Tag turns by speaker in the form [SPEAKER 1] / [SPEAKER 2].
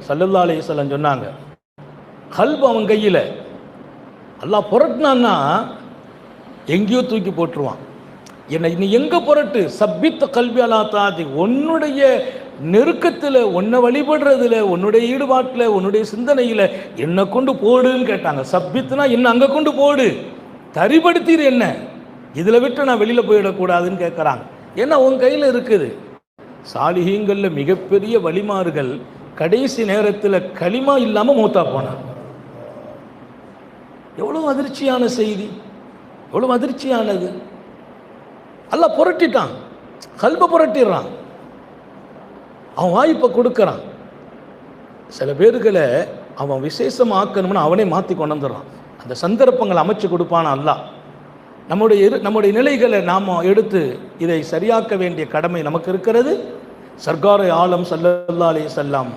[SPEAKER 1] ஸல்லல்லாஹு அலைஹி வஸல்லம் சொன்னாங்க, கல்பு அவன் கையில் அல்லாஹ் புரட்டினான்னா எங்கேயோ தூக்கி போட்டுருவான். என்னை நீ எங்கே புரட்டு, சப்பித்த கல்வி அலா தாதி, உன்னுடைய நெருக்கத்தில், உன்னை வழிபடுறதுல, உன்னுடைய ஈடுபாட்டில், உன்னுடைய சிந்தனையில் என்னை கொண்டு போடுன்னு கேட்டாங்க. சப்பித்துனா என்ன அங்கே கொண்டு போடு, தரிப்படுத்திடு, என்ன இதில் விட்டு நான் வெளியில் போயிடக்கூடாதுன்னு கேட்குறாங்க. ஏன்னா உன் கையில் இருக்குது. சாலிஹீங்களில் மிகப்பெரிய வழிமார்கள் கடைசி நேரத்தில் களிமா இல்லாமல் மூத்தா போனாங்க. எவ்வளோ அதிர்ச்சியான செய்தி, எவ்வளோ அதிர்ச்சியானது. அல்லாஹ் புரட்டிட்டான், கல்பை புரட்டிடுறான், அவன் வாய்ப்பை கொடுக்குறான். சில பேர்களை அவன் விசேஷமாக்கணும்னு அவனே மாற்றி கொண்டு வந்துடுறான். அந்த சந்தர்ப்பங்களை அமைச்சு கொடுப்பான அல்லாஹ். நம்முடைய நிலைகளை நாம் எடுத்து இதை சரியாக்க வேண்டிய கடமை நமக்கு இருக்கிறது. சர்க்காரை ஆலம் ஸல்லல்லாஹு அலைஹி வஸல்லம்